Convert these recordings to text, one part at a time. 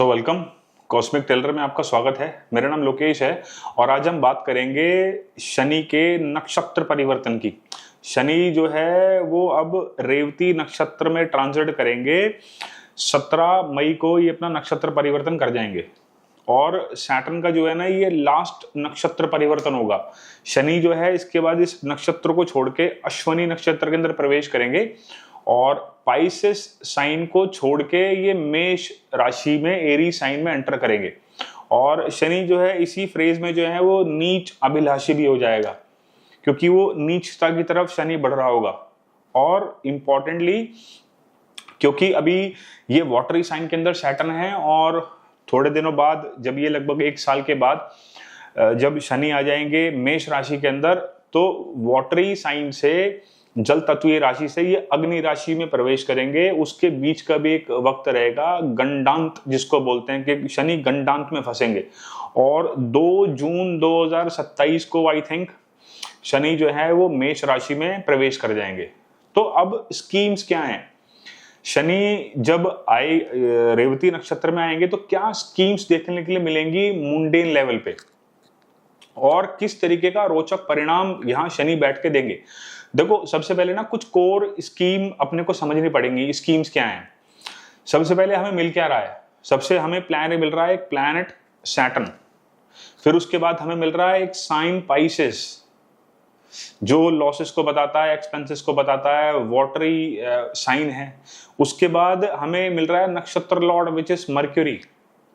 Welcome. Cosmic Taylor में आपका स्वागत है। मेरा नाम लोकेश है और आज हम बात करेंगे शनि के नक्षत्र परिवर्तन की। शनि जो है वो अब रेवती नक्षत्र में ट्रांजिट करेंगे। 17 मई को ये अपना नक्षत्र परिवर्तन कर जाएंगे और सैटर्न का जो है ना ये लास्ट नक्षत्र परिवर्तन होगा। शनि जो है इसके बाद इस नक्षत्र को छोड़ के अश्विनी नक्षत्र के अंदर प्रवेश करेंगे और पाइसेस साइन को छोड़ के ये मेष राशि में एरी साइन में एंटर करेंगे। और शनि जो है इसी फ्रेज में जो है वो नीच अभिलाषी भी हो जाएगा, क्योंकि वो नीचता की तरफ शनि बढ़ रहा होगा। और इंपॉर्टेंटली क्योंकि अभी ये वाटरी साइन के अंदर सैटर्न है और थोड़े दिनों बाद जब ये लगभग 1 साल के बाद जब शनि आ जाएंगे मेष राशि के अंदर, तो वाटरी साइन से जल तत्वीय राशि से ये अग्नि राशि में प्रवेश करेंगे। उसके बीच का भी एक वक्त रहेगा गंडांत, जिसको बोलते हैं कि शनि गंडांत में फंसेंगे। और 2 जून 2027 को आई थिंक शनि जो है वो मेष राशि में प्रवेश कर जाएंगे। तो अब स्कीम्स क्या हैं? शनि जब आए रेवती नक्षत्र में आएंगे तो क्या स्कीम्स देखने के लिए मिलेंगी मुंडेन लेवल पे, और किस तरीके का रोचक परिणाम यहाँ शनि बैठ के देंगे। देखो, सबसे पहले ना कुछ कोर स्कीम अपने को समझनी पड़ेंगी। स्कीम्स क्या हैं? सबसे पहले हमें मिल क्या रहा है? सबसे हमें प्लान मिल रहा है एक प्लैनेट सैटर्न। फिर उसके बाद हमें मिल रहा है एक साइन पाइसेस, जो लॉसेस को बताता है, एक्सपेंसेस को बताता है, वाटरी साइन है। उसके बाद हमें मिल रहा है नक्षत्र लॉर्ड विच इज मर्क्यूरी,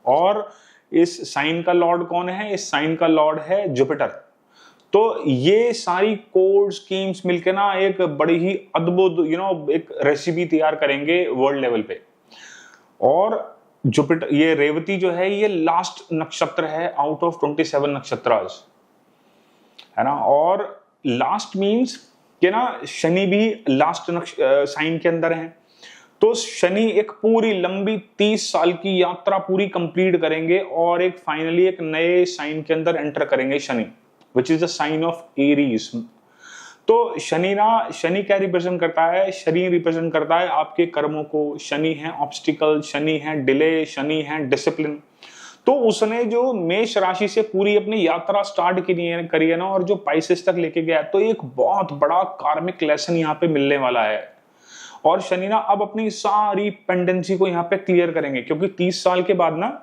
और इस साइन का लॉर्ड कौन है? इस साइन का लॉर्ड है जुपिटर। तो ये सारी कोड स्कीम्स मिलकर ना एक बड़ी ही अद्भुत एक रेसिपी तैयार करेंगे वर्ल्ड लेवल पे। और जुपिटर, ये रेवती जो है ये लास्ट नक्षत्र है आउट ऑफ 27 नक्षत्रास, है ना। और लास्ट मींस कि ना शनि भी लास्ट साइन के अंदर है। तो शनि एक पूरी लंबी 30 साल की यात्रा पूरी कंप्लीट करेंगे और एक फाइनली एक नए साइन के अंदर एंटर करेंगे Shani, which is the sign of Aries। तो शनि क्या रिप्रेजेंट करता है? शनि रिप्रेजेंट करता है आपके कर्मों को। शनि है ऑब्स्टिकल, शनि है डिले, शनि है डिसिप्लिन। तो उसने जो मेष राशि से पूरी अपनी यात्रा स्टार्ट करी है ना, और जो पाइसेस तक लेके गया, तो एक बहुत बड़ा कार्मिक लेसन यहाँ पे मिलने वाला है। और शनि ना अब अपनी सारी पेंडेंसी को यहाँ पे क्लियर करेंगे, क्योंकि 30 साल के बाद ना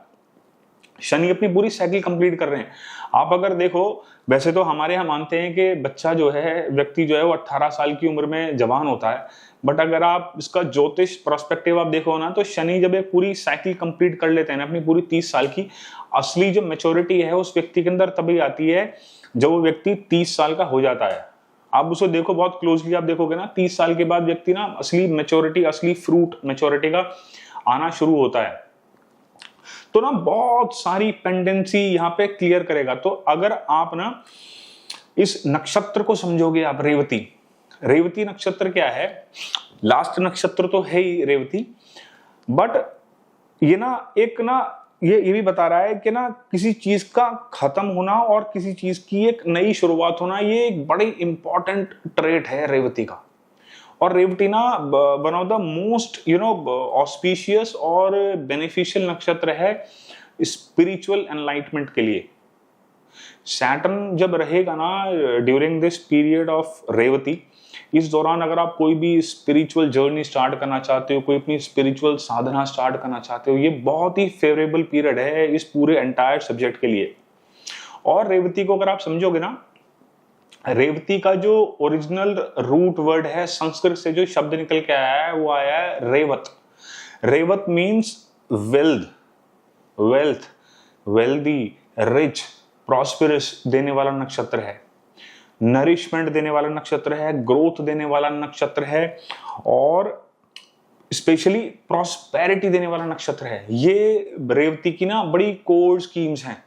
शनि अपनी पूरी साइकिल कंप्लीट कर रहे हैं। आप अगर देखो, वैसे तो हमारे यहाँ मानते हैं कि बच्चा जो है, व्यक्ति जो है वो 18 साल की उम्र में जवान होता है, बट अगर आप इसका ज्योतिष पर्सपेक्टिव आप देखो ना, तो शनि जब एक पूरी साइकिल कंप्लीट कर लेते हैं ना अपनी पूरी 30 साल की, असली जो मैच्योरिटी है उस व्यक्ति के अंदर तभी आती है जब वो व्यक्ति 30 साल का हो जाता है। आप उसको देखो बहुत क्लोजली, आप देखोगे ना 30 साल के बाद व्यक्ति ना असली मैच्योरिटी, असली फ्रूट मैच्योरिटी का आना शुरू होता है। तो ना बहुत सारी पेंडेंसी यहाँ पे क्लियर करेगा। तो अगर आप ना इस नक्षत्र को समझोगे, आप रेवती नक्षत्र क्या है? लास्ट नक्षत्र तो है ही रेवती, बट ये ना एक ना ये भी बता रहा है कि ना किसी चीज का खत्म होना और किसी चीज की एक नई शुरुआत होना, ये एक बड़ी इंपॉर्टेंट ट्रेट है रेवती का। और रेवती ना one of the most auspicious और बेनिफिशियल नक्षत्र है स्पिरिचुअल एनलाइटमेंट के लिए। सैटर्न जब रहेगा ना during this period of Revati, इस दौरान अगर आप कोई भी स्पिरिचुअल जर्नी स्टार्ट करना चाहते हो, कोई अपनी स्पिरिचुअल साधना स्टार्ट करना चाहते हो, ये बहुत ही फेवरेबल पीरियड है इस पूरे एंटायर सब्जेक्ट के लिए। और रेवती को अगर आप समझोगे ना, रेवती का जो ओरिजिनल रूट वर्ड है, संस्कृत से जो शब्द निकल के आया है वो आया है Revata. Revata means wealth, wealthy, rich, prosperous देने वाला नक्षत्र है, नरिशमेंट देने वाला नक्षत्र है, ग्रोथ देने वाला नक्षत्र है, और स्पेशली प्रॉस्पेरिटी देने वाला नक्षत्र है। ये रेवती की ना बड़ी कोर स्कीम्स हैं।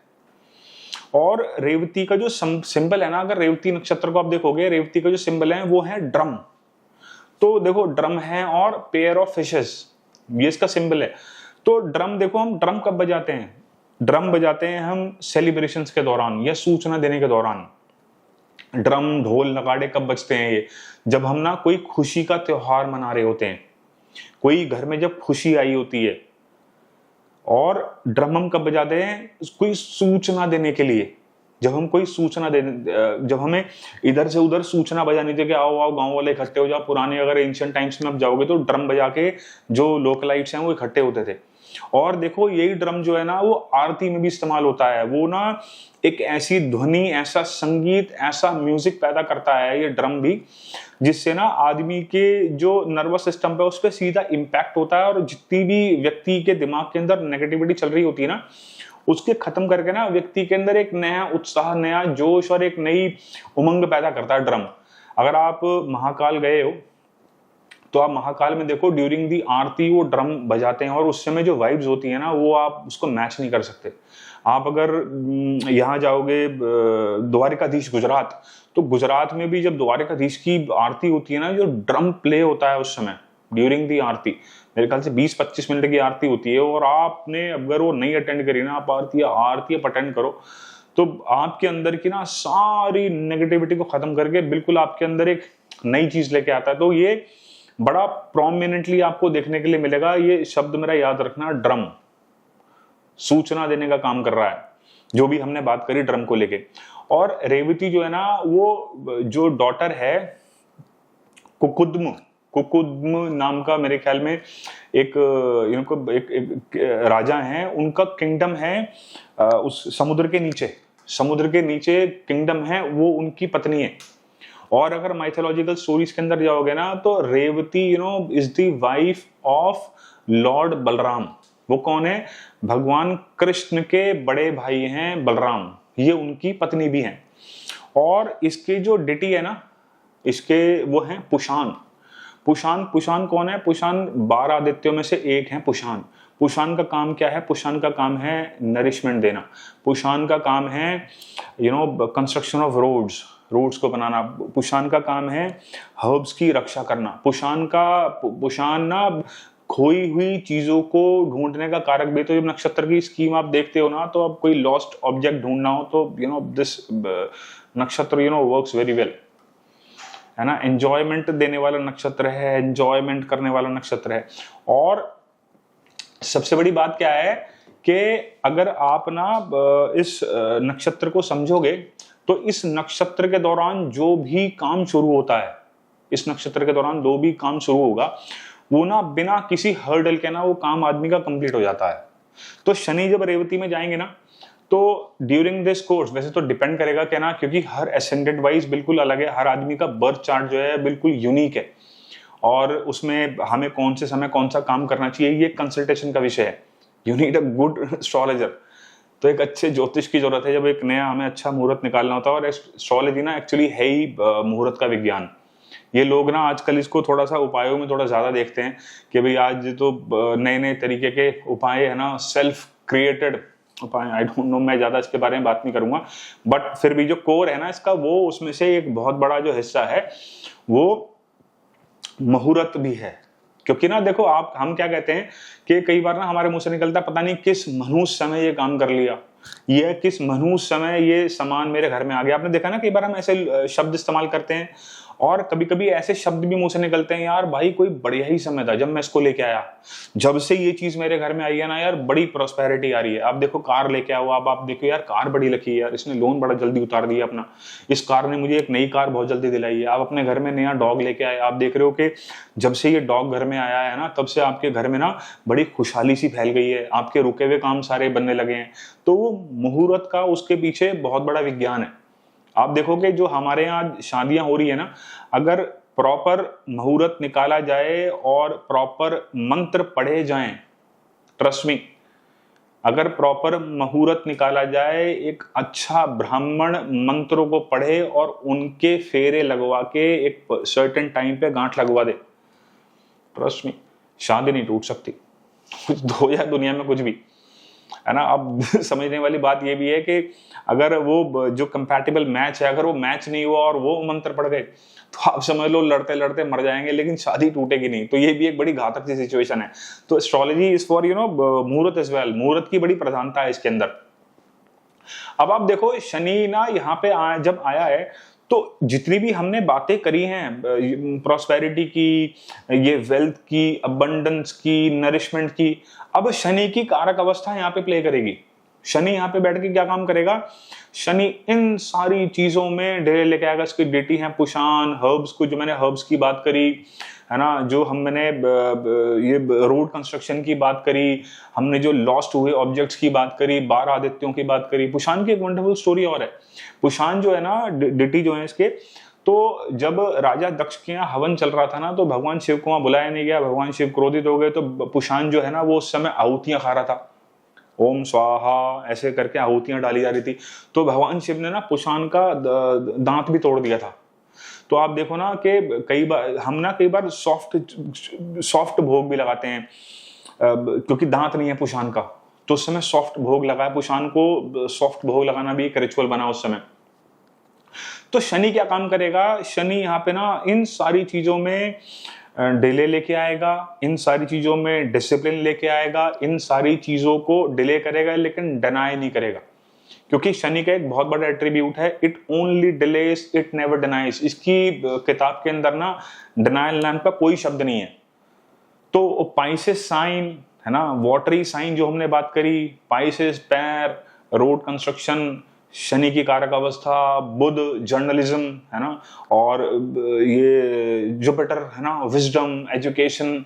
और रेवती का जो सिंबल है ना, अगर रेवती नक्षत्र को आप देखोगे, रेवती का जो सिंबल है वो है ड्रम। तो देखो ड्रम है और पेयर ऑफ फिशेस, ये इसका सिंबल है। तो ड्रम देखो, हम ड्रम कब बजाते हैं? ड्रम बजाते हैं हम सेलिब्रेशंस के दौरान या सूचना देने के दौरान। ड्रम ढोल नगाड़े कब बजते हैं? ये जब हम ना कोई खुशी का त्योहार मना रहे होते हैं, कोई घर में जब खुशी आई होती है, और ड्रम हम कब बजाते हैं? कोई सूचना देने के लिए। जब हम कोई सूचना दे, जब हमें इधर से उधर सूचना बजानी थी कि आओ आओ गांव वाले इकट्ठे हो जाओ, पुराने अगर एंशिएंट टाइम्स में आप जाओगे तो ड्रम बजा के जो लोकलाइट्स हैं वो इकट्ठे होते थे। और देखो यही ड्रम जो है ना वो आरती में भी इस्तेमाल होता है। वो ना एक ऐसी ध्वनि, ऐसा संगीत, ऐसा म्यूजिक पैदा करता है ये ड्रम भी, जिससे ना आदमी के जो नर्वस सिस्टम पे उस पर सीधा इम्पैक्ट होता है, और जितनी भी व्यक्ति के दिमाग के अंदर नेगेटिविटी चल रही होती है ना, उसके खत्म करके ना व्यक्ति के अंदर एक नया उत्साह, नया जोश और एक नई उमंग पैदा करता है ड्रम। अगर आप महाकाल गए हो तो आप महाकाल में देखो ड्यूरिंग दी आरती वो ड्रम बजाते हैं, और उस समय जो वाइब्स होती है ना वो आप उसको मैच नहीं कर सकते। आप अगर यहाँ जाओगे द्वारिकाधीश गुजरात, तो गुजरात में भी जब द्वारिकाधीश की आरती होती है ना, जो ड्रम प्ले होता है उस समय ड्यूरिंग दी आरती, मेरे ख्याल से 20-25 मिनट की आरती होती है, और आपने अगर वो नहीं अटेंड करी ना, आप आरती अटेंड करो तो आपके अंदर की ना सारी नेगेटिविटी को खत्म करके बिल्कुल आपके अंदर एक नई चीज लेके आता है। तो ये बड़ा प्रोमिनेंटली आपको देखने के लिए मिलेगा। ये शब्द मेरा याद रखना, ड्रम सूचना देने का काम कर रहा है, जो भी हमने बात करी ड्रम को लेके। और रेवती जो है ना, वो जो डॉटर है कुकुद्म, कुकुद्म नाम का मेरे ख्याल में एक राजा है, उनका किंगडम है उस समुद्र के नीचे किंगडम है, वो उनकी पत्नी है। और अगर माइथोलॉजिकल स्टोरीज के अंदर जाओगे ना, तो Revati is the wife of lord Balram. वो कौन है? भगवान कृष्ण के बड़े भाई हैं बलराम, ये उनकी पत्नी भी हैं। और इसके जो डिटी है ना, इसके वो हैं पुशान। पुशान कौन है? पुशान 12 आदित्यों में से एक है पुशान। पुशान का काम क्या है? पुशान का काम है नरिशमेंट देना। पुशान का काम है कंस्ट्रक्शन ऑफ रोड्स को बनाना। पुशान का काम है हर्ब्स की रक्षा करना। पुशान ना खोई हुई चीजों को ढूंढने का कारक भी। तो जब नक्षत्र की स्कीम आप देखते हो ना, तो अब कोई लॉस्ट ऑब्जेक्ट ढूंढना हो तो दिस नक्षत्र वर्क्स वेरी वेल, है ना। एंजॉयमेंट देने वाला नक्षत्र है, एंजॉयमेंट करने वाला नक्षत्र है। और सबसे बड़ी बात क्या है कि अगर आप ना इस नक्षत्र को समझोगे, तो इस नक्षत्र के दौरान जो भी काम शुरू होता है, इस नक्षत्र के दौरान जो भी काम शुरू होगा, वो ना बिना किसी हर्डल के ना वो काम आदमी का कंप्लीट हो जाता है। तो शनि जब रेवती में जाएंगे ना, तो ड्यूरिंग दिस कोर्स, वैसे तो डिपेंड करेगा क्या ना, क्योंकि हर एसेंडेंट वाइज बिल्कुल अलग है, हर आदमी का बर्थ चार्ट जो है बिल्कुल यूनिक है, और उसमें हमें कौन से समय कौन सा काम करना चाहिए ये कंसल्टेशन का विषय है। You need a good astrologer. तो एक अच्छे ज्योतिष की जरूरत है जब एक नया हमें अच्छा मुहूर्त निकालना होता है। और एस्ट्रोलॉजी ना एक्चुअली है ही मुहूर्त का विज्ञान। ये लोग ना आजकल इसको थोड़ा सा उपायों में थोड़ा ज्यादा देखते हैं कि भाई आज तो नए नए तरीके के उपाय है ना, सेल्फ क्रिएटेड उपाय। आई डोंट नो, मैं ज्यादा इसके बारे में बात नहीं करूंगा, बट फिर भी जो कोर है ना इसका, वो उसमें से एक बहुत बड़ा जो हिस्सा है वो मुहूर्त भी है। क्योंकि ना देखो हम क्या कहते हैं कि कई बार ना हमारे मुंह से निकलता पता नहीं किस मनहूस समय ये काम कर लिया, ये किस मनहूस समय ये सामान मेरे घर में आ गया। आपने देखा ना कई बार हम ऐसे शब्द इस्तेमाल करते हैं, और कभी कभी ऐसे शब्द भी मुंह से निकलते हैं, यार भाई कोई बढ़िया ही समय था जब मैं इसको लेके आया, जब से ये चीज मेरे घर में आई है ना यार बड़ी प्रॉस्पेरिटी आ रही है। आप देखो कार लेके आओ, आप देखो यार कार बड़ी लकी है यार, इसने लोन बड़ा जल्दी उतार दिया अपना, इस कार ने मुझे एक नई कार बहुत जल्दी दिलाई है। आप अपने घर में नया डॉग लेके आए, आप देख रहे हो कि जब से ये डॉग घर में आया है ना, तब से आपके घर में ना बड़ी खुशहाली सी फैल गई है, आपके रुके हुए काम सारे बनने लगे हैं। तो वो मुहूर्त का उसके पीछे बहुत बड़ा विज्ञान है। आप देखोगे जो हमारे यहाँ शादियां हो रही है ना, अगर प्रॉपर मुहूर्त निकाला जाए और प्रॉपर मंत्र पढ़े जाएं, ट्रस्ट मी, अगर प्रॉपर मुहूर्त निकाला जाए, एक अच्छा ब्राह्मण मंत्रों को पढ़े और उनके फेरे लगवा के एक सर्टेन टाइम पे गांठ लगवा दे, ट्रस्ट मी, शादी नहीं टूट सकती। कुछ दो या दुनिया में कुछ भी, है ना। अब समझने वाली बात ये भी है कि अगर वो जो कंपैटिबल मैच है, अगर वो मैच नहीं हुआ और वो मंत्र पड़ गए, तो आप समझ लो लड़ते लड़ते मर जाएंगे, लेकिन शादी टूटेगी नहीं। तो ये भी एक बड़ी घातक सी सिचुएशन है। तो एस्ट्रोलॉजी इज फॉर मुहूर्त एज वेल। मुहूर्त की बड़ी प्रधानता है इसके अंदर। अब आप देखो शनि ना यहाँ पे जब आया है, तो जितनी भी हमने बातें करी हैं प्रॉस्पेरिटी की, ये वेल्थ की, अबंडेंस की, नरिशमेंट की, अब शनि की कारक अवस्था यहाँ पे प्ले करेगी। शनि यहाँ पे बैठ के क्या काम करेगा? शनि इन सारी चीजों में ढेर लेके आएगा। इसकी डेटी है पुषान, हर्ब्स को, जो मैंने हर्ब्स की बात करी है ना, जो मैंने ये रोड कंस्ट्रक्शन की बात करी, हमने जो लॉस्ट हुए ऑब्जेक्ट्स की बात करी, 12 आदित्यों की बात करी। पुषान की एक वंडरफुल स्टोरी और है। पुषान जो है ना, डिटी जो है इसके, तो जब राजा दक्ष के यहाँ हवन चल रहा था ना, तो भगवान शिव को वहां बुलाया नहीं गया। भगवान शिव क्रोधित हो गए, तो पुषान जो है ना, वो उस समय आहुतियां खा रहा था। ओम स्वाहा ऐसे करके आहुतियां डाली जा रही थी। तो भगवान शिव ने ना पुषान का दांत भी तोड़ दिया था। तो आप देखो ना कि कई बार सॉफ्ट भोग भी लगाते हैं, क्योंकि दांत नहीं है पुषान का, तो उस समय सॉफ्ट भोग लगाया। पुषान को सॉफ्ट भोग लगाना भी एक रिचुअल बना उस समय। तो शनि क्या काम करेगा? शनि यहाँ पे ना इन सारी चीजों में डिले लेके आएगा, इन सारी चीजों में डिसिप्लिन लेके आएगा, इन सारी चीजों को डिले करेगा लेकिन डिनाई नहीं करेगा। क्योंकि शनि का एक बहुत बड़ा एट्रीब्यूट है, it only delays, it never denies. इसकी किताब के अंदर ना डिनाइल नाम का कोई शब्द नहीं है। तो पाइसेस साइन है ना, वाटरी साइन जो हमने बात करी, पाइसेस पैर, रोड कंस्ट्रक्शन, शनि की कारक अवस्था, बुध जर्नलिज्म है ना, और ये जुपिटर है ना, wisdom, education,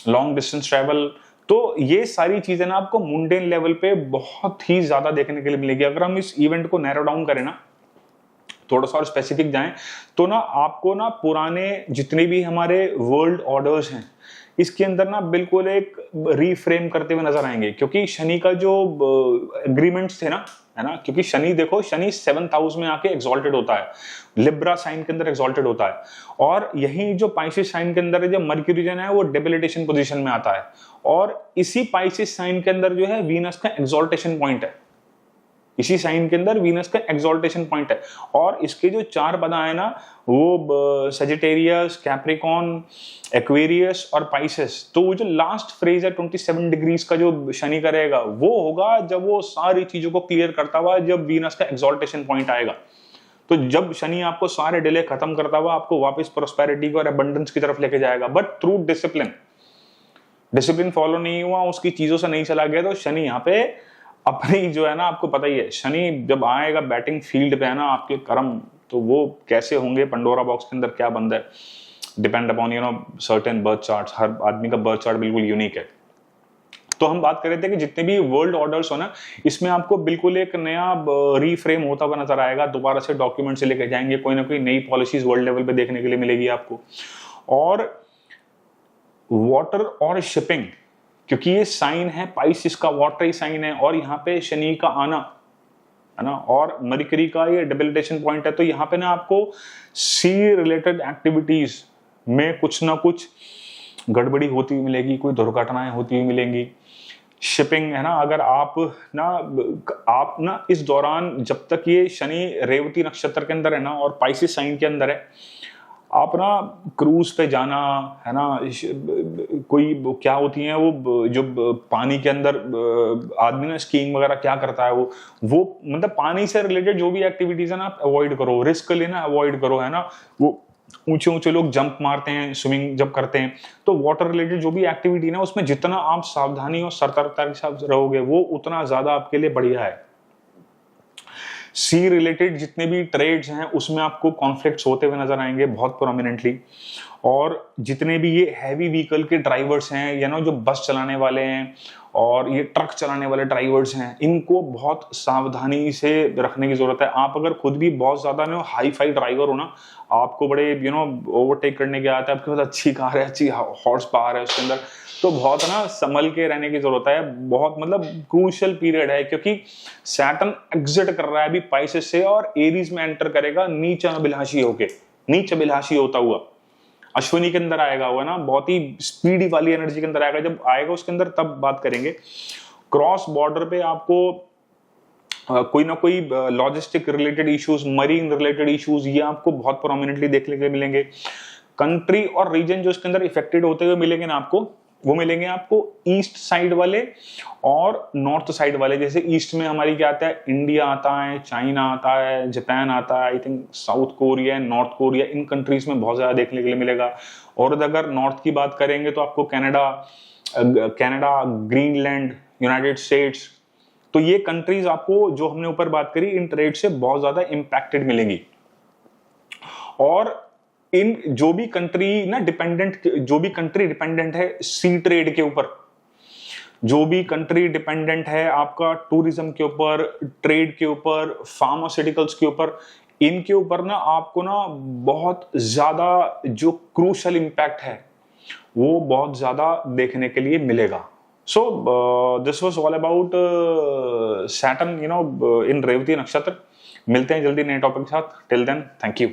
long distance travel. तो ये सारी चीजें ना आपको मुंडेन लेवल पे बहुत ही ज्यादा देखने के लिए मिलेगी। अगर हम इस इवेंट को नैरो डाउन करें ना, थोड़ा सा और स्पेसिफिक जाएं, तो ना आपको ना पुराने जितने भी हमारे वर्ल्ड ऑर्डर्स हैं, इसके अंदर ना बिल्कुल एक रीफ्रेम करते हुए नजर आएंगे। क्योंकि शनि का जो एग्रीमेंट्स थे ना, है ना, क्योंकि शनि देखो, शनि 7th हाउस में आके एक्सॉल्टेड होता है, लिब्रा साइन के अंदर एक्सॉल्टेड होता है, और यही जो पाइसेस साइन के अंदर जो मर्क्यूरी जो है वो डेबिलिटेशन पोजीशन में आता है, और इसी पाइसेस साइन के अंदर जो है वीनस का एक्सॉल्टेशन पॉइंट है। इसी साइन के अंदर वीनस का एक्सॉल्टेशन पॉइंट है। और इसके जो 4 पदा है ना, वो सजिटेरियस, कैप्रिकॉन, एक्वेरियस और पाइसेस। तो वो जो लास्ट फ्रेज है 27 डिग्रीज का जो शनि करेगा, वो होगा जब वो सारी चीजों को क्लियर करता हुआ, जब वीनस का एक्सॉल्टेशन पॉइंट आएगा। तो जब शनि आपको सारे डिले खत्म करता हुआ आपको वापस प्रोस्पेरिटी और अबंडेंस की तरफ लेके जाएगा, बट थ्रू डिसिप्लिन फॉलो नहीं हुआ, उसकी चीजों से नहीं चला गया, तो शनि यहाँ पे अपनी जो है ना, आपको पता ही है, शनि जब आएगा बैटिंग फील्ड पे है ना, आपके कर्म तो वो कैसे होंगे, पंडोरा बॉक्स के अंदर क्या बंद है, depend upon certain birth charts. हर आदमी का बर्थ चार्ट बिल्कुल यूनिक है। तो हम बात कर रहे थे कि जितने भी वर्ल्ड ऑर्डर्स हो ना, इसमें आपको बिल्कुल एक नया रीफ्रेम होता हुआ नजर आएगा। दोबारा से डॉक्यूमेंट से लेके जाएंगे, कोई ना कोई नई पॉलिसीज वर्ल्ड लेवल पे देखने के लिए मिलेगी आपको। और वाटर और शिपिंग, क्योंकि ये साइन है पाइसिस का, वाटरी साइन है, और यहाँ पे शनि का आना है ना, और मरकरी का ये डेबिलिटेशन पॉइंट है। तो यहाँ पे ना आपको सी रिलेटेड एक्टिविटीज में कुछ ना कुछ गड़बड़ी होती हुई मिलेगी, कोई दुर्घटनाएं होती हुई मिलेंगी। शिपिंग है ना, अगर आप ना इस दौरान, जब तक ये शनि रेवती नक्षत्र के अंदर है ना और पाइसिस साइन के अंदर है, आप ना क्रूज पे जाना है ना, कोई क्या होती है वो जो पानी के अंदर आदमी ना स्कीइंग वगैरह क्या करता है, वो मतलब पानी से रिलेटेड जो भी एक्टिविटीज है ना आप अवॉइड करो, रिस्क लेना अवॉइड करो, है ना। वो ऊंचे लोग जंप मारते हैं, स्विमिंग जब करते हैं, तो वाटर रिलेटेड जो भी एक्टिविटी ना, उसमें जितना आप सावधानी और सतर्कता के साथ रहोगे, वो उतना ज्यादा आपके लिए बढ़िया है। सी रिलेटेड जितने भी ट्रेड्स हैं उसमें आपको कॉन्फ्लिक्ट्स होते हुए नजर आएंगे बहुत प्रोमिनेंटली। और जितने भी ये हैवी व्हीकल के ड्राइवर्स हैं, या ना जो बस चलाने वाले हैं और ये ट्रक चलाने वाले ड्राइवर्स हैं, इनको बहुत सावधानी से रखने की जरूरत है। आप अगर खुद भी बहुत ज्यादा ना हाई फाई ड्राइवर हो ना, आपको बड़े ओवरटेक करने के आते हैं, आपके पास अच्छी कार है, अच्छी हॉर्स पावर है उसके अंदर, तो बहुत ना संभल के रहने की जरूरत है। बहुत मतलब क्रूशियल पीरियड है, क्योंकि सैटर्न एग्जिट कर रहा है अभी पाइसेस से और एरीज में एंटर करेगा नीच अभिलाषी होता हुआ। अश्विनी के अंदर आएगा हुआ ना, बहुत ही स्पीडी वाली एनर्जी के अंदर आएगा। जब आएगा उसके अंदर तब बात करेंगे। क्रॉस बॉर्डर पे आपको कोई ना कोई logistic related issues, marine related issues, ये आपको बहुत प्रोमिनेंटली देखने के मिलेंगे। कंट्री और रीजन जो इसके अंदर इफेक्टेड होते हुए मिलेंगे ना आपको, वो मिलेंगे आपको ईस्ट साइड वाले और नॉर्थ साइड वाले। जैसे ईस्ट में हमारी क्या आता है, इंडिया आता है, चाइना आता है, जापान आता है, I think south Korea, north Korea, in countries में बहुत ज्यादा देखने के लिए मिलेगा। और अगर नॉर्थ की बात करेंगे तो आपको कनाडा, ग्रीनलैंड, यूनाइटेड स्टेट्स, तो ये कंट्रीज आपको जो हमने ऊपर बात करी इन ट्रेड से बहुत ज्यादा इंपैक्टेड मिलेंगी। और इन जो भी कंट्री डिपेंडेंट है सी ट्रेड के ऊपर, जो भी कंट्री डिपेंडेंट है आपका टूरिज्म के ऊपर, ट्रेड के ऊपर, फार्मास्यूटिकल्स के ऊपर, इनके ऊपर ना आपको ना बहुत ज्यादा जो क्रूशल इंपैक्ट है वो बहुत ज्यादा देखने के लिए मिलेगा। So this was all about Saturn in Revati nakshatra. मिलते हैं जल्दी नए टॉपिक के साथ। Till then, thank you.